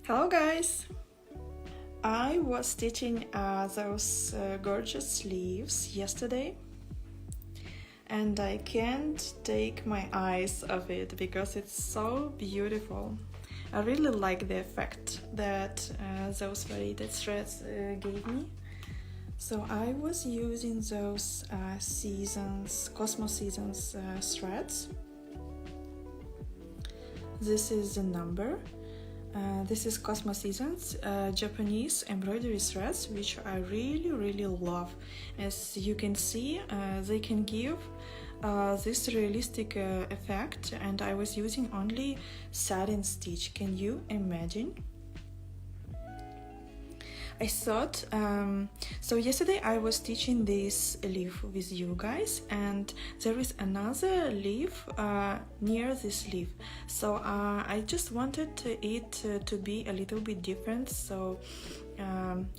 Hello guys! I was stitching those gorgeous sleeves yesterday and I can't take my eyes off it because it's so beautiful. I really like the effect that those variegated threads gave me. So I was using those Cosmos Seasons threads. This is the number. This is Cosmos Seasons Japanese embroidery threads, which I really love. As you can see, they can give this realistic effect, and I was using only satin stitch. Can you imagine? I thought, so yesterday I was stitching this leaf with you guys, and there is another leaf near this leaf, so I just wanted it to be a little bit different, so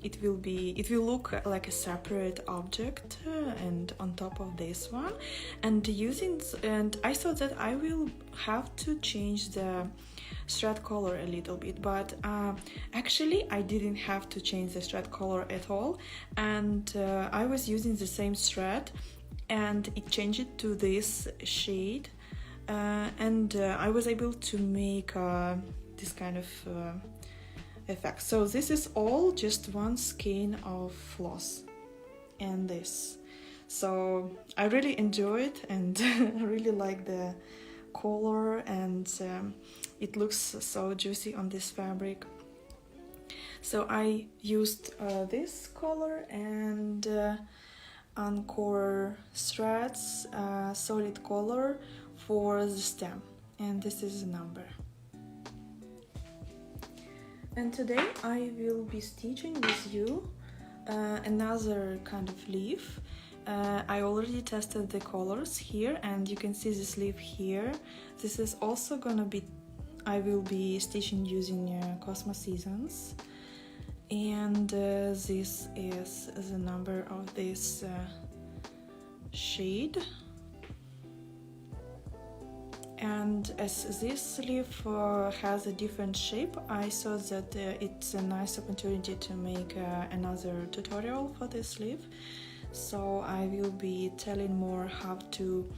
it will look like a separate object and on top of this one, and I thought that I will have to change the thread color a little bit, but actually I didn't have to change the thread color at all, and I was using the same thread and it changed it to this shade, and I was able to make this kind of effect. So this is all just one skein of floss and this, so I really enjoy it and really like the color, and it looks so juicy on this fabric. So I used this color and Encore threads, solid color for the stem, and this is the number. And today I will be stitching with you another kind of leaf. I already tested the colors here, and you can see this leaf here. This is also gonna be, I will be stitching using Cosmos Seasons, and this is the number of this shade. And as this leaf has a different shape, I thought that it's a nice opportunity to make another tutorial for this leaf. So I will be telling more how to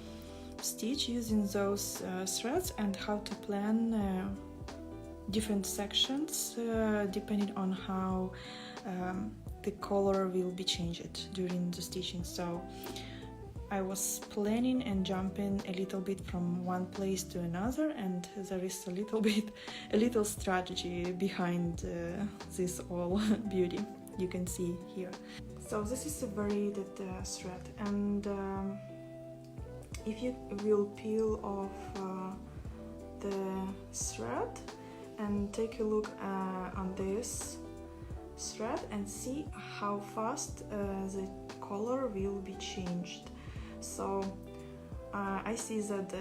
stitch using those threads and how to plan different sections depending on how the color will be changed during the stitching. So I was planning and jumping a little bit from one place to another, and there is a little strategy behind this all beauty you can see here. So this is a variegated thread, and if you will peel off the thread and take a look on this thread and see how fast the color will be changed. So I see that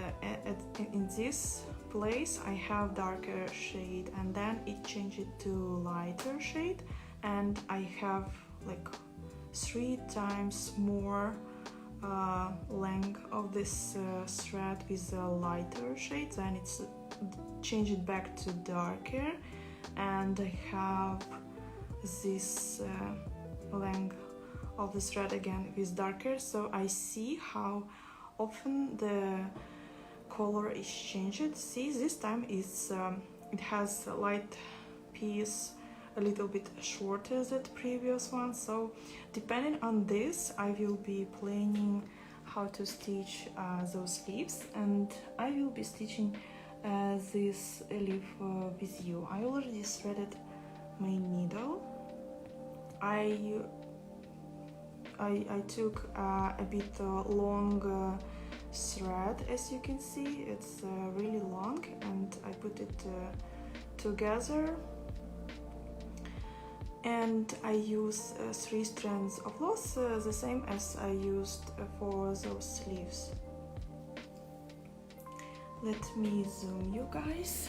in this place I have darker shade, and then it changed to lighter shade, and I have like 3 times more length of this thread with a lighter shade, then it's changed back to darker, and I have this length of the thread again with darker. So I see how often the color is changed. See, this time it's it has a light piece a little bit shorter than the previous one. So depending on this, I will be planning how to stitch those leaves, and I will be stitching this leaf with you. I already threaded my needle. I took a bit long thread, as you can see, it's really long, and I put it together, and I use 3 strands of floss, the same as I used for those sleeves. Let me zoom you guys.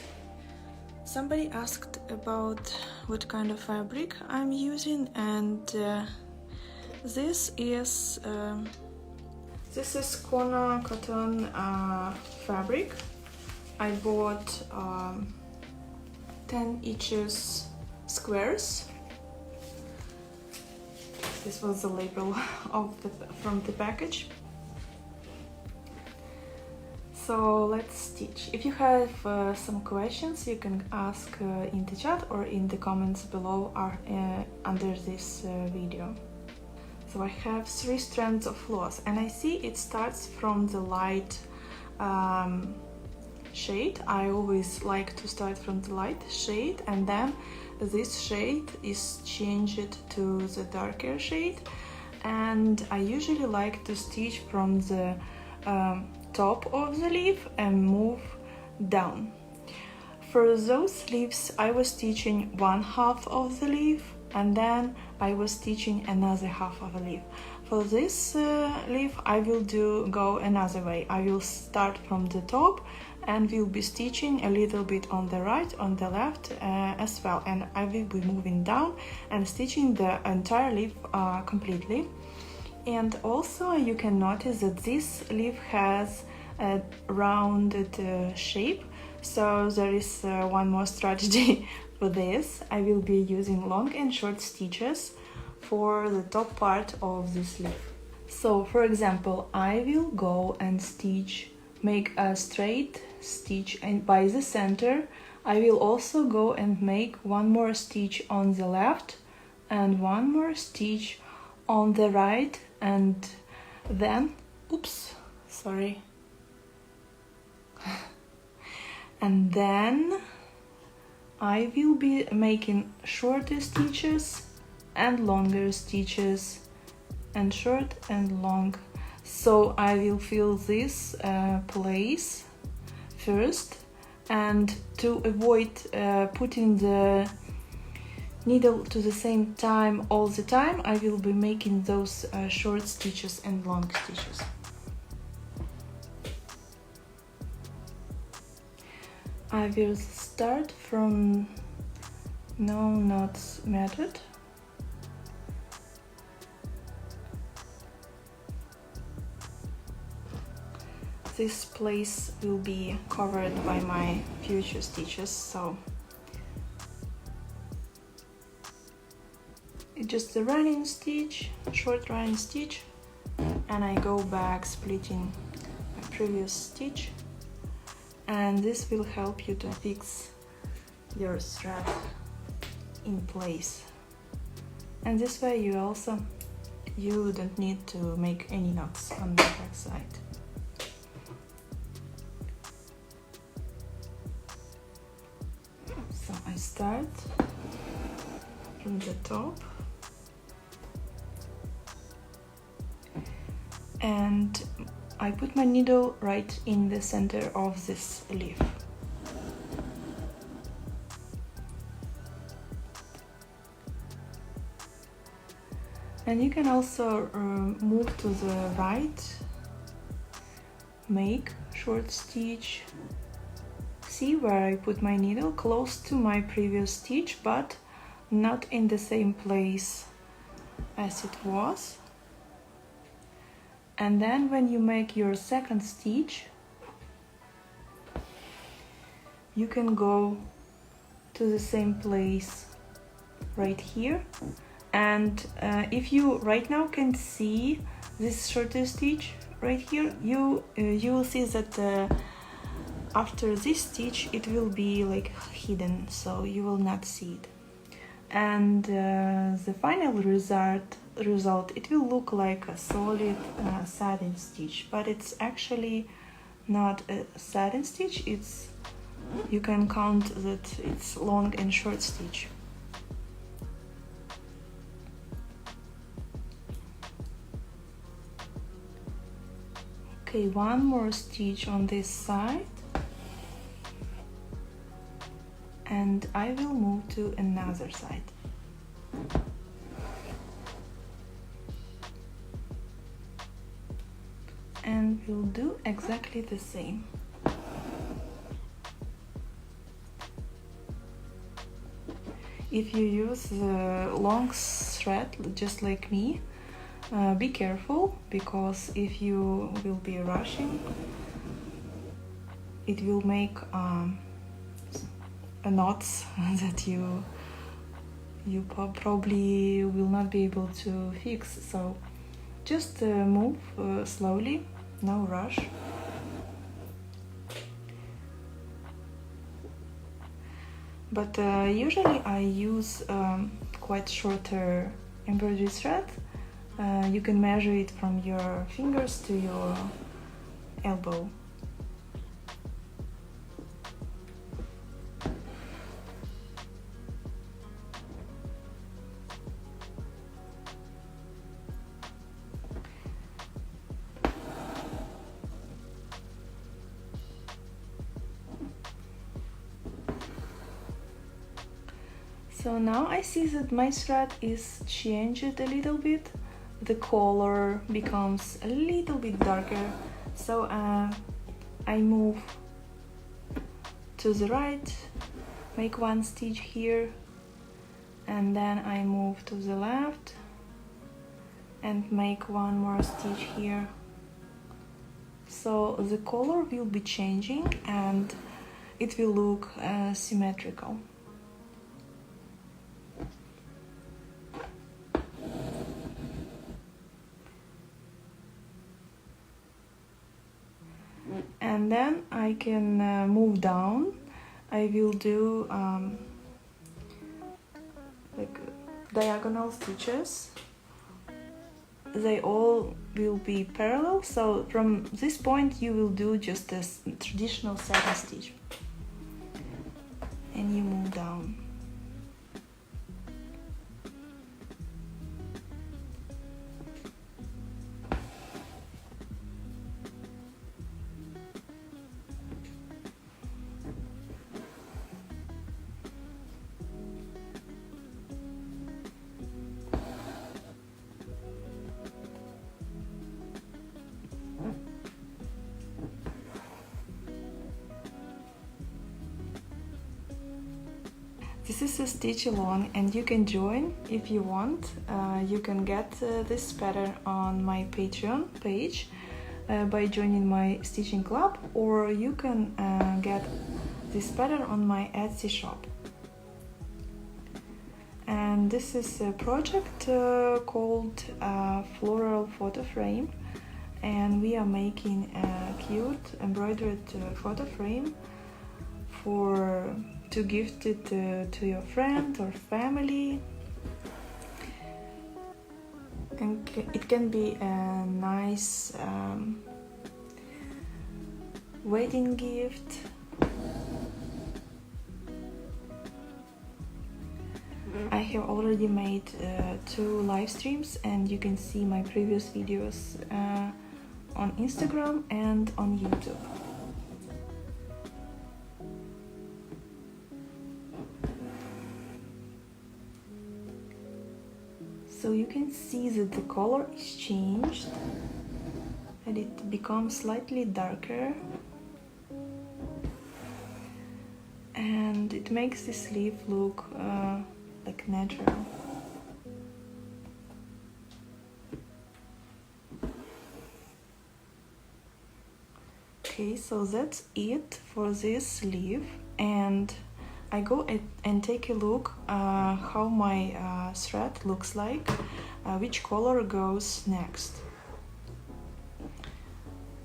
Somebody asked about what kind of fabric I'm using, and this is Kona cotton fabric. I bought 10 inches squares. This was the label of from the package. So let's stitch. If you have some questions, you can ask in the chat or in the comments below or under this video. So I have 3 strands of floss, and I see it starts from the light shade. I always like to start from the light shade, and then this shade is changed to the darker shade, and I usually like to stitch from the top of the leaf and move down. For those leaves I was stitching one half of the leaf, and then I was stitching another half of a leaf. For this leaf I will go another way. I will start from the top and will be stitching a little bit on the right, on the left as well, and I will be moving down and stitching the entire leaf completely. And also you can notice that this leaf has a rounded shape, so there is one more strategy for this. I will be using long and short stitches for the top part of this leaf. So for example, I will go and make a straight stitch, and by the center I will also go and make one more stitch on the left and one more stitch on the right, and then and then I will be making shorter stitches and longer stitches and short and long. So I will fill this place first, and to avoid putting the needle to the same time all the time, I will be making those short stitches and long stitches. I will start from no knots method. This place will be covered by my future stitches, so it's just a running stitch, short running stitch, and I go back splitting my previous stitch, and this will help you to fix your thread in place. And this way you don't need to make any knots on the back side. So I start from the top and I put my needle right in the center of this leaf. And you can also move to the right, make short stitch. See where I put my needle? Close to my previous stitch, but not in the same place as it was. And then when you make your second stitch, you can go to the same place right here. And if you right now can see this shorter stitch right here, you will see that after this stitch it will be like hidden, so you will not see it. And the final result, it will look like a solid satin stitch, but it's actually not a satin stitch. You can count that it's long and short stitch. Okay, one more stitch on this side, and I will move to another side. And we'll do exactly the same. If you use the long thread, just like me, be careful, because if you will be rushing, it will make knots that you you probably will not be able to fix. So just move slowly, no rush. But usually I use quite shorter embroidery thread. You can measure it from your fingers to your elbow. So now I see that my thread is changed a little bit. The color becomes a little bit darker. So I move to the right, make one stitch here, and then I move to the left and make one more stitch here. So the color will be changing and it will look symmetrical. And then I can move down. I will do like diagonal stitches. They all will be parallel, so from this point you will do just a traditional satin stitch and you move down. This is a stitch along and you can join if you want. You can get this pattern on my Patreon page by joining my stitching club, or you can get this pattern on my Etsy shop. And this is a project called Floral photo frame, and we are making a cute embroidered photo frame to gift it to your friend or family. And it can be a nice wedding gift. I have already made 2 live streams, and you can see my previous videos on Instagram and on YouTube. So you can see that the color is changed and it becomes slightly darker, and it makes the sleeve look like natural. Okay, so that's it for this sleeve, and I go and take a look how my thread looks like, which color goes next.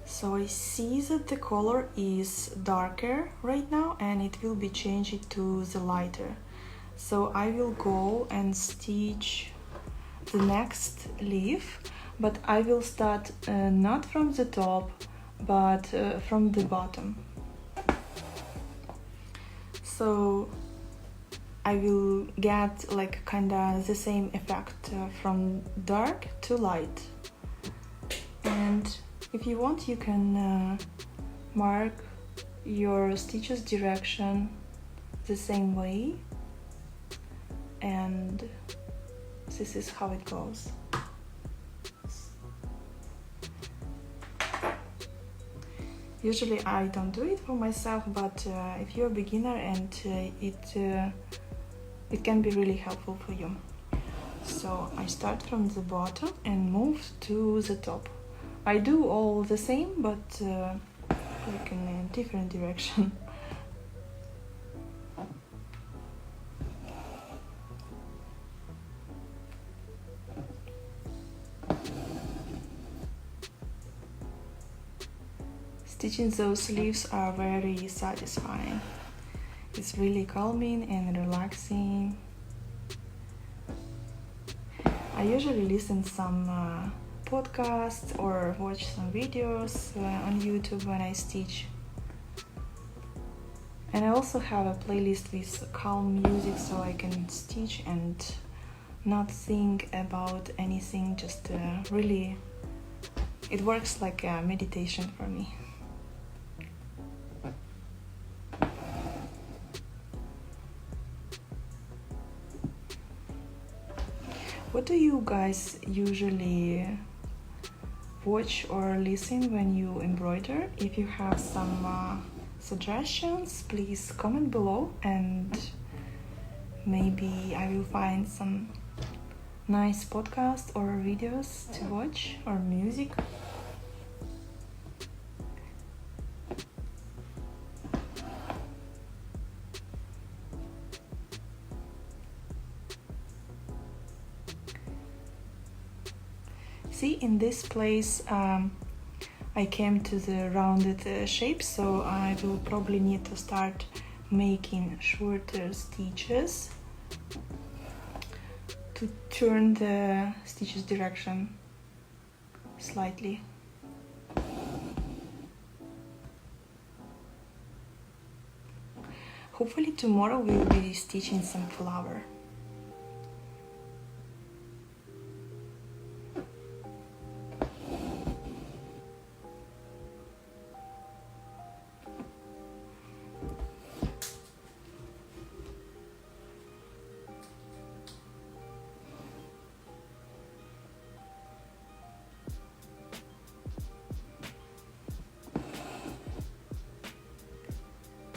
So I see that the color is darker right now and it will be changed to the lighter. So I will go and stitch the next leaf, but I will start not from the top but from the bottom. So I will get like kinda the same effect from dark to light. And if you want, you can mark your stitches direction the same way, and this is how it goes. Usually I don't do it for myself, but if you're a beginner, and it can be really helpful for you. So I start from the bottom and move to the top. I do all the same, but like in a different direction. Stitching those leaves are very satisfying. It's really calming and relaxing. I usually listen some podcasts or watch some videos on YouTube when I stitch. And I also have a playlist with calm music so I can stitch and not think about anything, just really, it works like a meditation for me. What do you guys usually watch or listen when you embroider? If you have some suggestions, please comment below and maybe I will find some nice podcasts or videos to watch or music. See, in this place I came to the rounded shape, so I will probably need to start making shorter stitches to turn the stitches direction slightly. Hopefully tomorrow we'll be stitching some flower.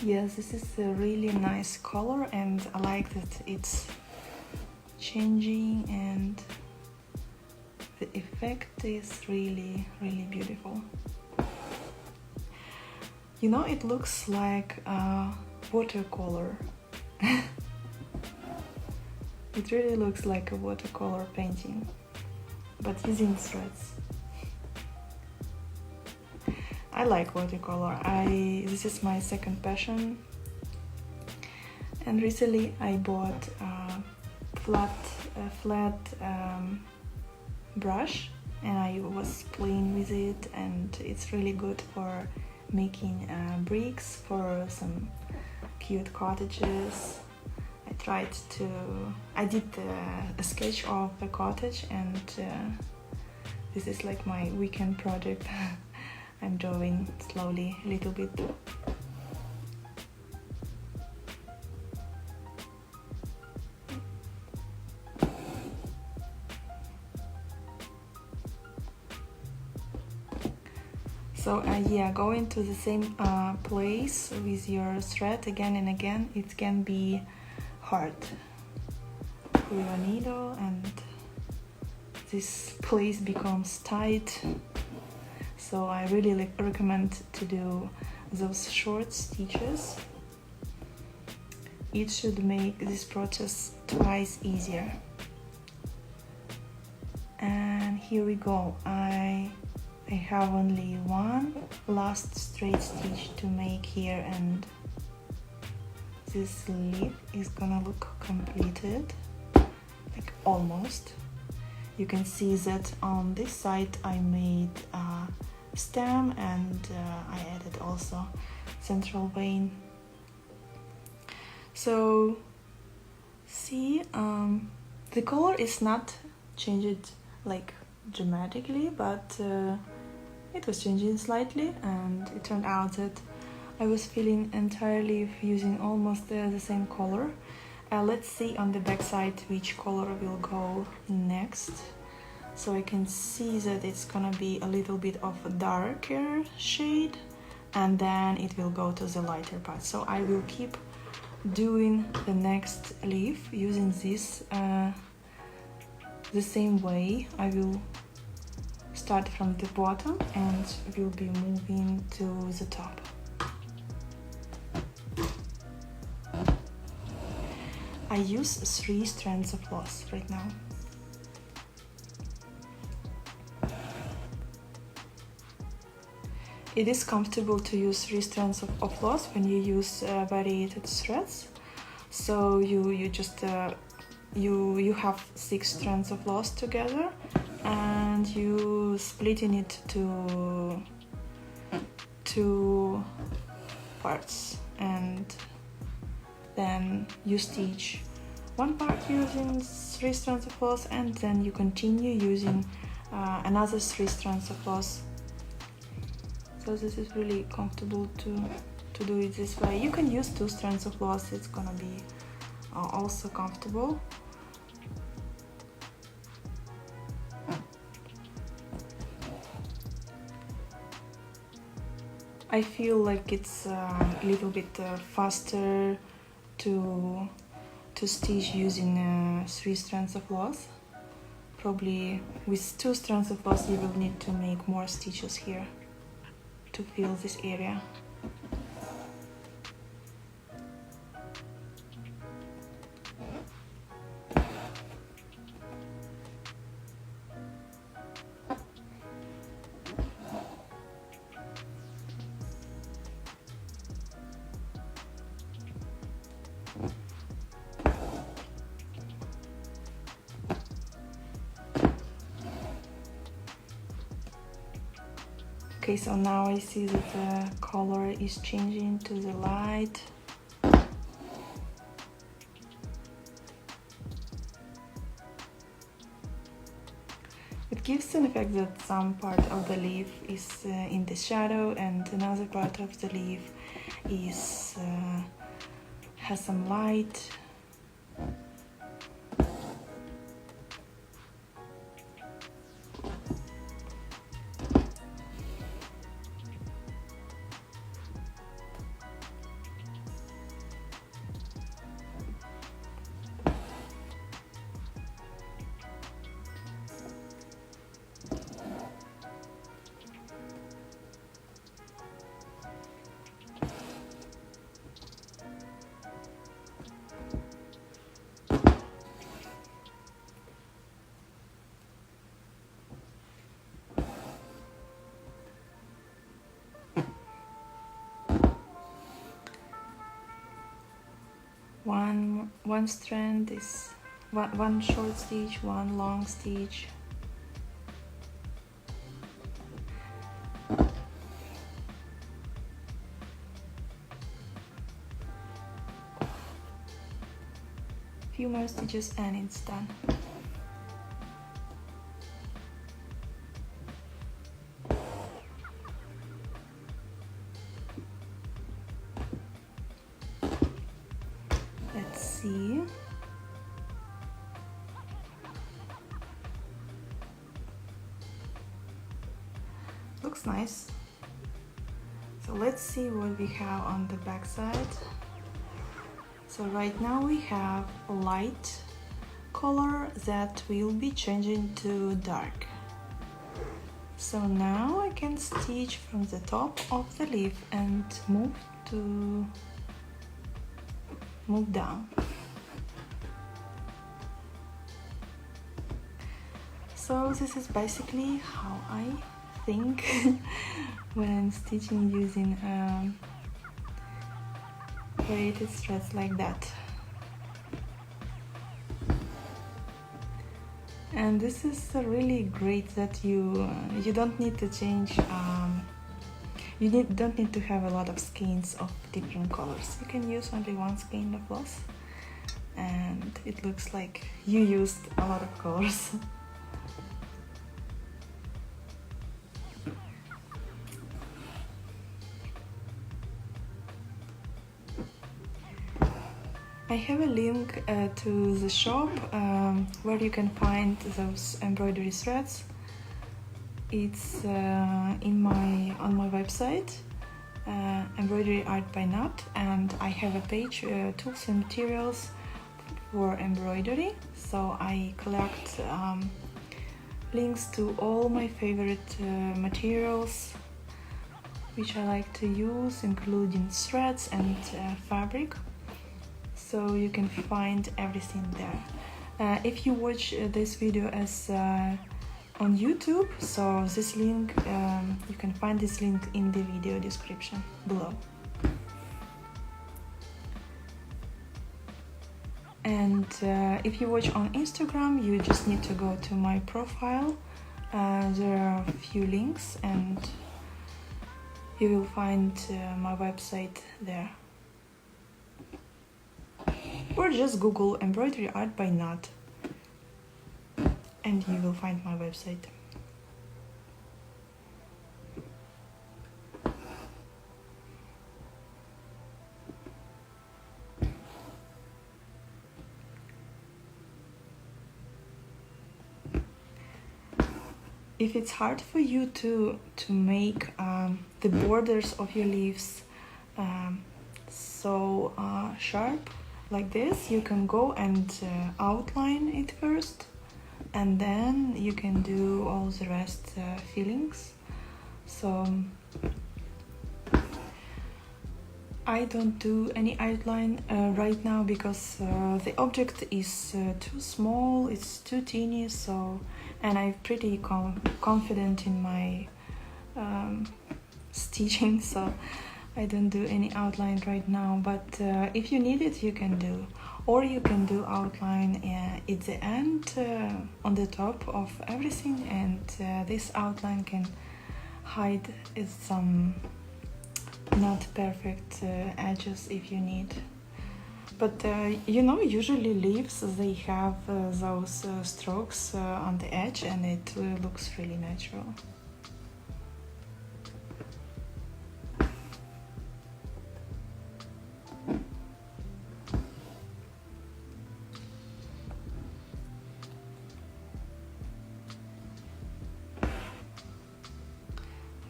Yes, this is a really nice color and I like that it's changing and the effect is really beautiful. You know, it looks like a watercolor. It really looks like a watercolor painting, but using threads. I like watercolor. This is my second passion, and recently I bought a flat brush and I was playing with it, and it's really good for making bricks for some cute cottages. I did a sketch of a cottage, and this is like my weekend project. I'm drawing slowly a little bit. So yeah, going to the same place with your thread again and again, it can be hard for your needle, and this place becomes tight. So I really recommend to do those short stitches. It should make this process twice easier. And here we go. I have only one last straight stitch to make here, and this leaf is gonna look completed, like almost. You can see that on this side I made a stem, and I added also central vein. So see, the color is not changed like dramatically, but it was changing slightly, and it turned out that I was feeling entirely using almost the same color. Let's see on the back side which color will go next. So I can see that it's gonna be a little bit of a darker shade, and then it will go to the lighter part. So I will keep doing the next leaf using this the same way. I will start from the bottom and will be moving to the top. I use 3 strands of floss right now. it is comfortable to use 3 strands of floss when you use variated threads. So you just you have 6 strands of floss together, and you splitting it to 2 parts, and then you stitch 1 part using 3 strands of floss, and then you continue using another 3 strands of floss. So this is really comfortable to do it this way. You can use 2 strands of floss, it's gonna be also comfortable. I feel like it's a little bit faster to stitch using 3 strands of floss. Probably with 2 strands of floss you will need to make more stitches here to fill this area. Okay, so now I see that the color is changing to the light. It gives an effect that some part of the leaf is in the shadow and another part of the leaf is has some light. One strand is one short stitch, 1 long stitch. Few more stitches and it's done. Let's see. Looks nice. So let's see what we have on the back side. So right now we have a light color that will be changing to dark. So now I can stitch from the top of the leaf and move down. So this is basically how I think when I'm stitching using variated threads like that. And this is really great that you don't need to change, don't need to have a lot of skeins of different colors. You can use only 1 skein of floss and it looks like you used a lot of colors. I have a link to the shop where you can find those embroidery threads. It's on my website, Embroidery Art by Nat, and I have a page, tools and materials for embroidery. So I collect links to all my favorite materials which I like to use, including threads and fabric. So you can find everything there. If you watch this video as on YouTube, so this link, you can find this link in the video description below. And if you watch on Instagram, you just need to go to my profile. There are a few links and you will find my website there. Or just Google embroidery art by Nat and you will find my website. If it's hard for you to make the borders of your leaves so sharp like this, you can go and outline it first, and then you can do all the rest fillings. So I don't do any outline right now because the object is too small, it's too teeny, so, and I'm pretty confident in my stitching, so I don't do any outline right now. But if you need it, you can do, or you can do outline at the end on the top of everything, and this outline can hide some not perfect edges if you need. But you know, usually leaves, they have those strokes on the edge, and it looks really natural.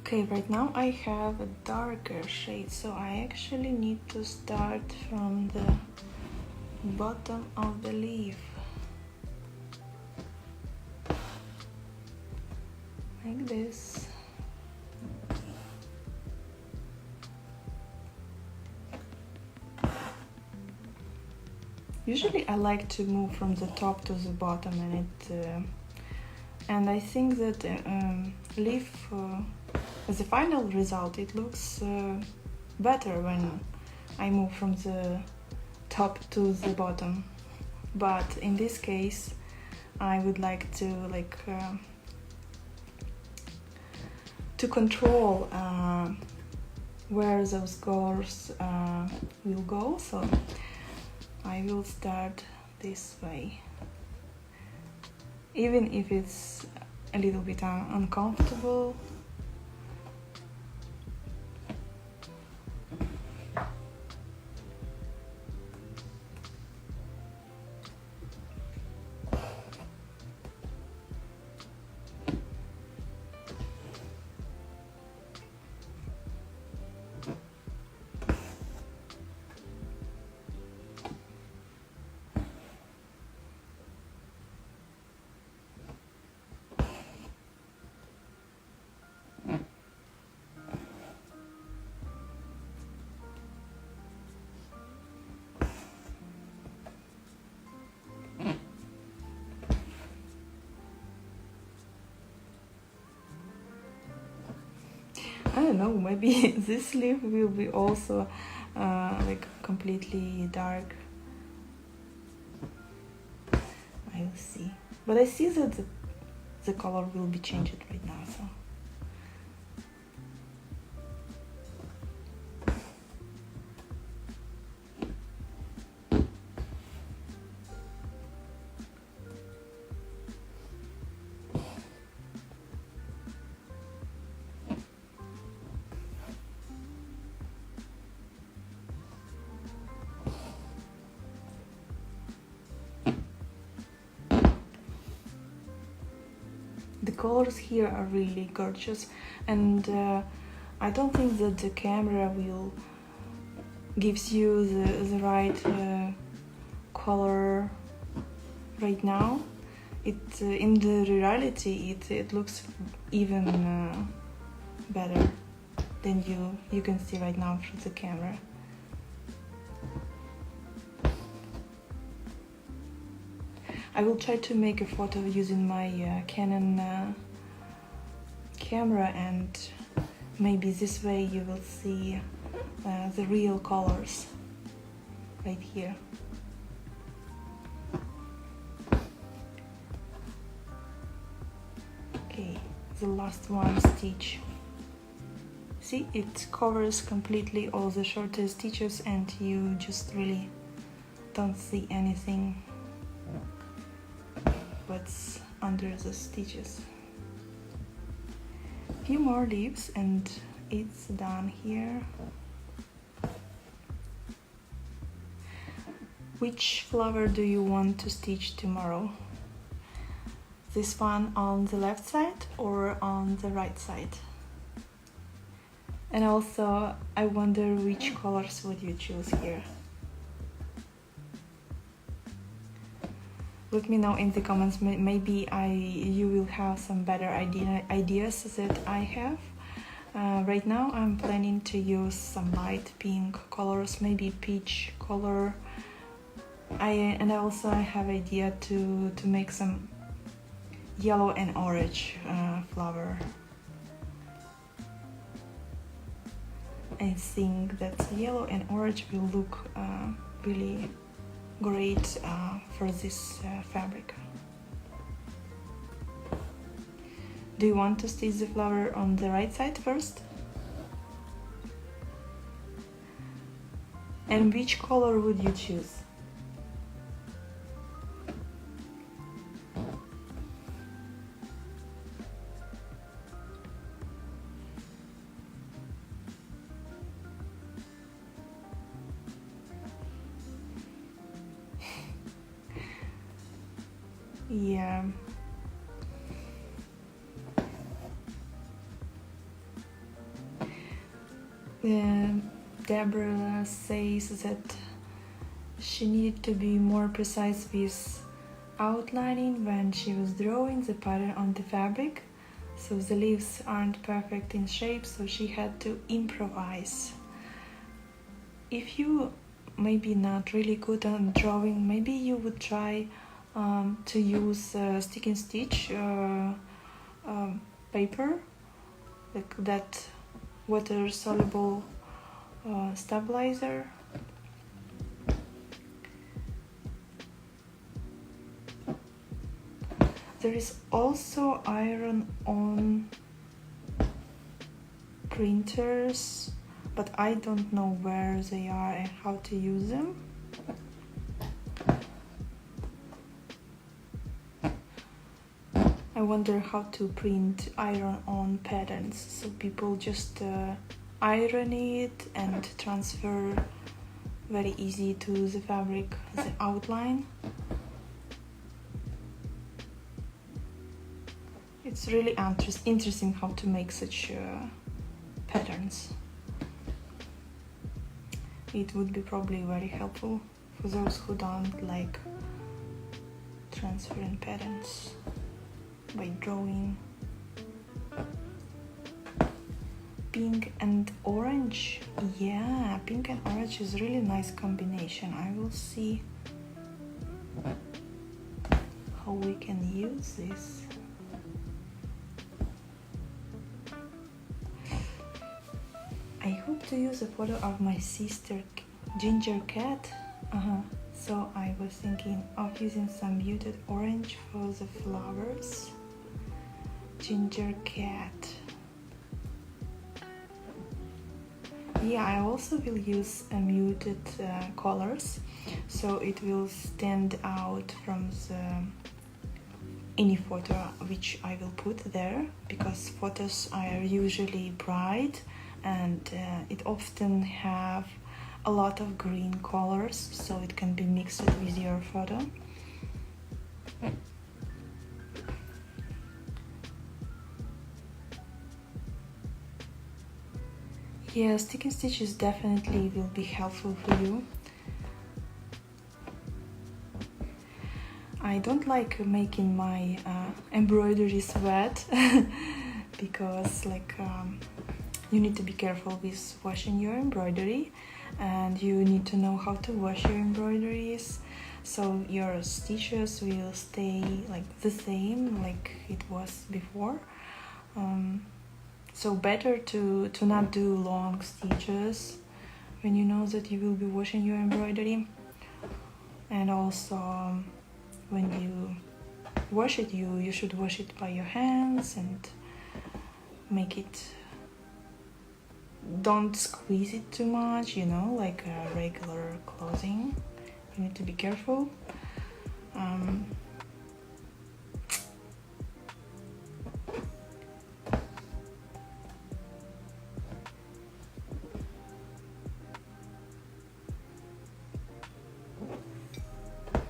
Okay, right now I have a darker shade, so I actually need to start from the bottom of the leaf. Like this. Usually I like to move from the top to the bottom, and I think that leaf as a final result, it looks better when I move from the top to the bottom. But in this case, I would like to control where those colors will go, so I will start this way, even if it's a little bit uncomfortable. I don't know, maybe this leaf will be also like completely dark. I will see. But I see that the color will be changed right now, so. The colors here are really gorgeous, and I don't think that the camera will gives you the right color right now. In the reality it looks even better than you can see right now through the camera. I will try to make a photo using my Canon camera, and maybe this way you will see the real colors right here. Okay, the last one stitch. See, it covers completely all the shorter stitches and you just really don't see anything what's under the stitches. Few more leaves and it's done here. Which flower do you want to stitch tomorrow? This one on the left side or on the right side? And also, I wonder which colors would you choose here? Let me know in the comments, maybe you will have some better ideas that I have. Right now I'm planning to use some light pink colors, maybe peach color. And also I have idea to make some yellow and orange flower. I think that yellow and orange will look really great for this fabric. Do you want to stitch the flower on the right side first? And which color would you choose? Yeah. Deborah says that she needed to be more precise with outlining when she was drawing the pattern on the fabric, so the leaves aren't perfect in shape, so she had to improvise. If you maybe not really good on drawing, maybe you would try to use stick and stitch paper, like that water soluble stabilizer. There is also iron-on printers, but I don't know where they are and how to use them. I wonder how to print iron-on patterns, so people just iron it and transfer very easy to the fabric the outline. It's really interesting how to make such patterns. It would be probably very helpful for those who don't like transferring patterns by drawing. Pink and orange. Yeah, pink and orange is really nice combination. I will see how we can use this. I hope to use a photo of my sister ginger cat. So I was thinking of using some muted orange for the flowers. Ginger cat. Yeah, I also will use muted colors, so it will stand out from any photo which I will put there, because photos are usually bright and it often have a lot of green colors, so it can be mixed with your photo. Yeah, stick and stitches definitely will be helpful for you. I don't like making my embroideries wet because you need to be careful with washing your embroidery, and you need to know how to wash your embroideries. so your stitches will stay like the same like it was before. So better to not do long stitches when you know that you will be washing your embroidery. And also when you wash it, you should wash it by your hands and make it, don't squeeze it too much, you know, like a regular clothing. You need to be careful.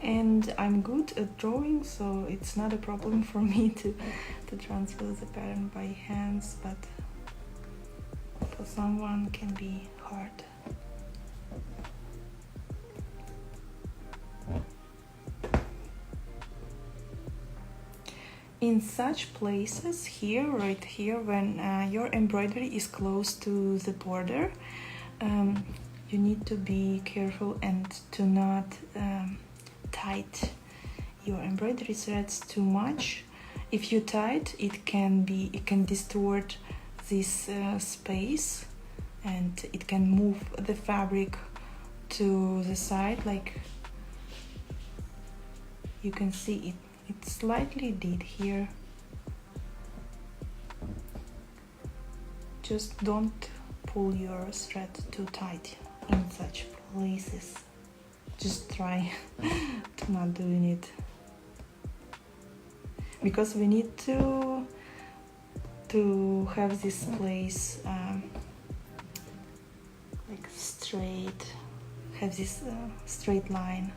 And I'm good at drawing, so it's not a problem for me to transfer the pattern by hands, but for someone can be hard. In such places here, right here, when your embroidery is close to the border, you need to be careful and to not tight your embroidery threads too much. If you tight, it can distort this space, and it can move the fabric to the side, like you can see it slightly did here. Just don't pull your thread too tight in such places. Just try to not doing it, because we need to have this place like straight, have this straight line.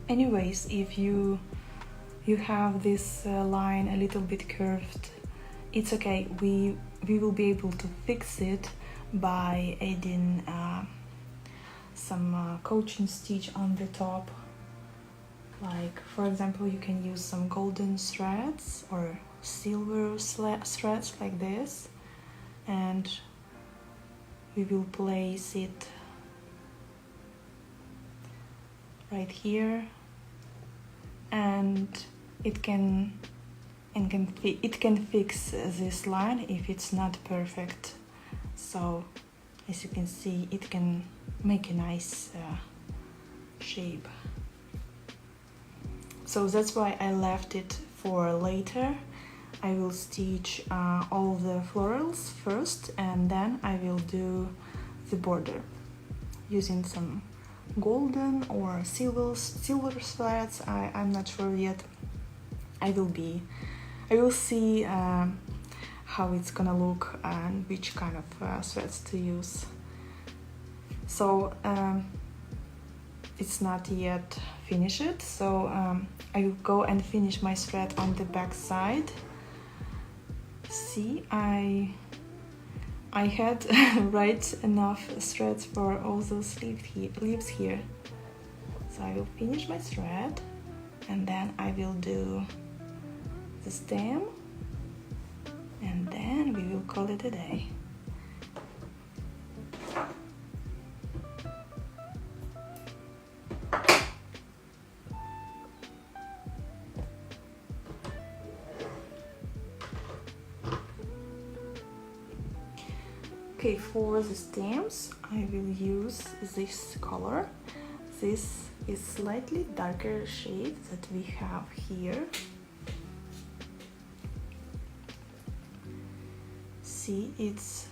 Anyways, if you have this line a little bit curved, it's okay. We will be able to fix it by adding some coaching stitch on the top. Like, for example, you can use some golden threads or silver threads like this, and we will place it right here, and it can fix this line if it's not perfect. So as you can see, it can make a nice shape. So that's why I left it for later. I will stitch all the florals first, and then I will do the border using some golden or silver threads. I'm not sure yet. I will see how it's gonna look and which kind of threads to use. So it's not yet finished, so I will go and finish my thread on the back side. See, I had right enough threads for all those leaves here. So I will finish my thread, and then I will do the stem, and then we will call it a day. Okay, for the stems I will use this color. This is slightly darker shade that we have here. See, it's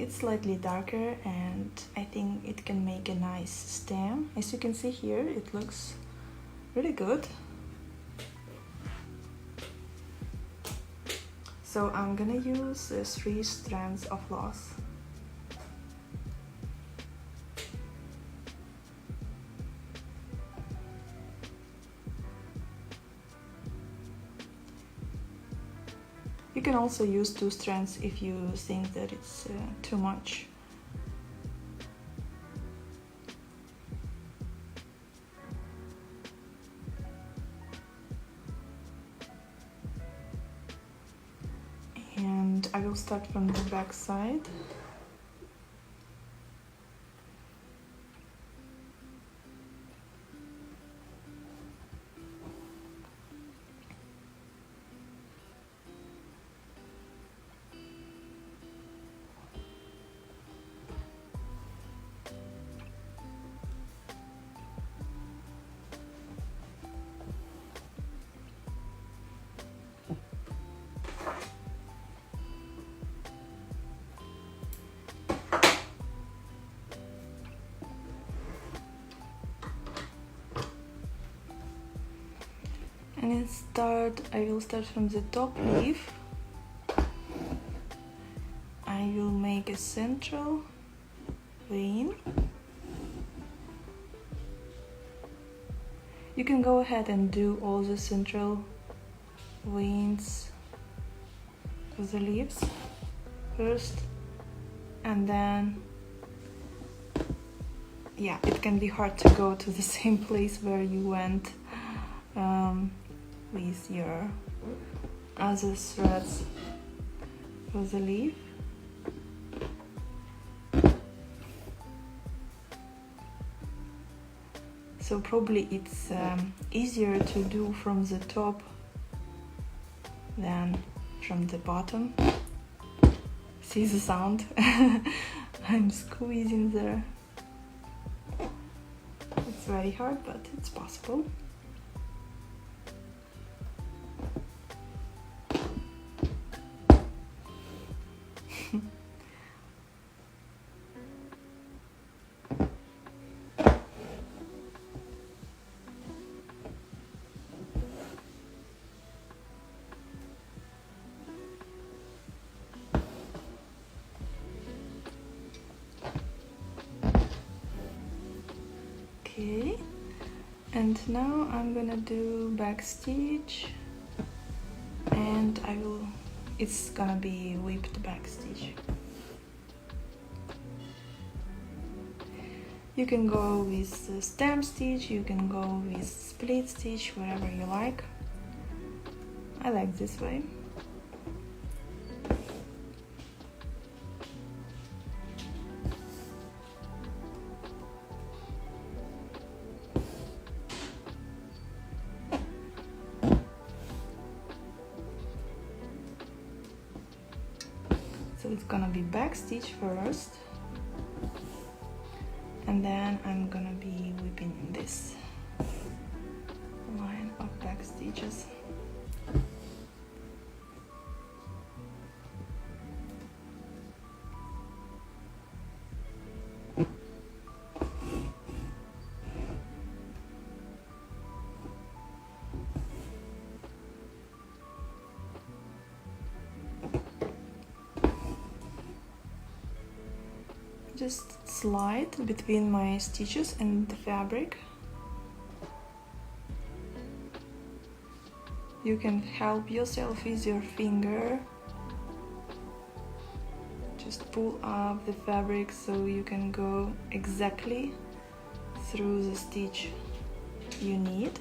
slightly darker, and I think it can make a nice stem. As you can see here, it looks really good. So I'm gonna use 3 strands of floss. You can also use 2 strands if you think that it's too much. And I will start from the back side. I will start from the top leaf. I will make a central vein. You can go ahead and do all the central veins for the leaves first, and then yeah, it can be hard to go to the same place where you went with your other threads for the leaf. So probably it's easier to do from the top than from the bottom. See the sound? I'm squeezing there. It's very hard, but it's possible. Okay, and now I'm gonna do back stitch, and it's gonna be whipped back stitch. You can go with stamp stitch, you can go with split stitch, whatever you like. I like this way. So it's gonna be back stitch first, and then I'm gonna be whipping in this line of back stitches. Just slide between my stitches and the fabric. You can help yourself with your finger. Just pull up the fabric so you can go exactly through the stitch you need.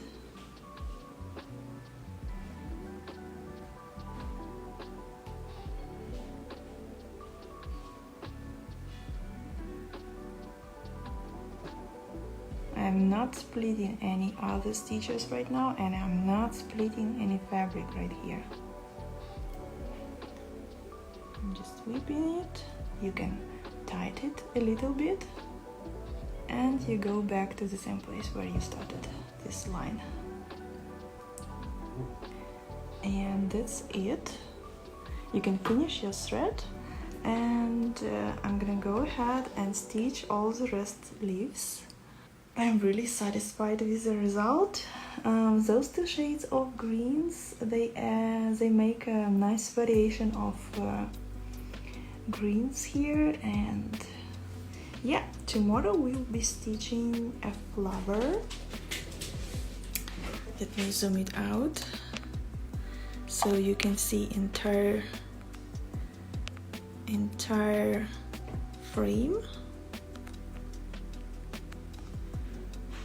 I'm not splitting any other stitches right now, and I'm not splitting any fabric right here. I'm just whipping it. You can tighten it a little bit, and you go back to the same place where you started this line. And that's it. You can finish your thread, and I'm gonna go ahead and stitch all the rest leaves. I'm really satisfied with the result. Those two shades of greens, they make a nice variation of greens here. And yeah, tomorrow we'll be stitching a flower. Let me zoom it out so you can see entire frame.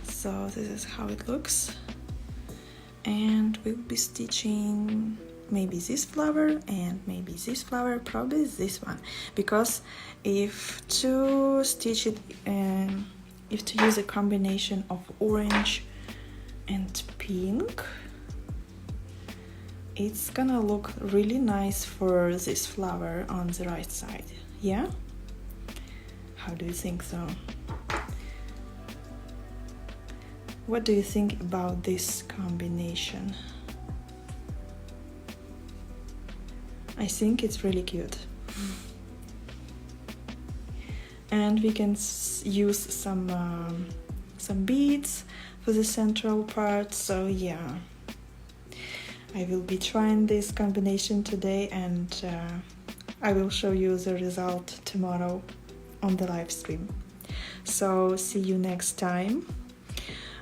So this is how it looks, and we'll be stitching maybe this flower and maybe this flower, probably this one, because if to stitch it, if to use a combination of orange and pink, it's gonna look really nice for this flower on the right side. Yeah, how do you think so? What do you think about this combination? I think it's really cute. And we can use some beads for the central part, so yeah. I will be trying this combination today, and I will show you the result tomorrow on the live stream. So see you next time.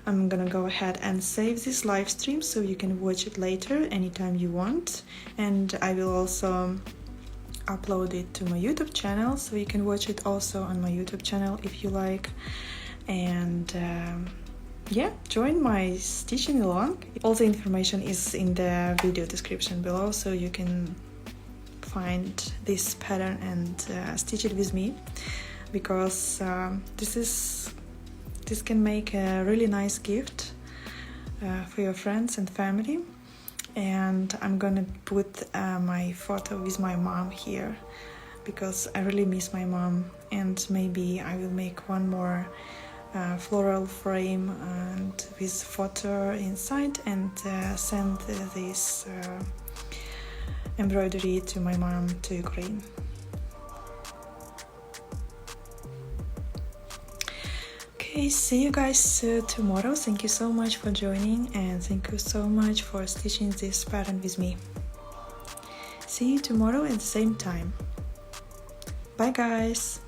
I'm gonna go ahead and save this live stream so you can watch it later anytime you want, and I will also upload it to my YouTube channel so you can watch it also on my YouTube channel if you like. And yeah, join my stitching along. All the information is in the video description below, so you can find this pattern and stitch it with me, because this can make a really nice gift for your friends and family. And I'm gonna put my photo with my mom here, because I really miss my mom, and maybe I will make one more floral frame and with photo inside, and send this embroidery to my mom to Ukraine. Okay, see you guys tomorrow. Thank you so much for joining, and thank you so much for stitching this pattern with me. See you tomorrow at the same time. Bye guys!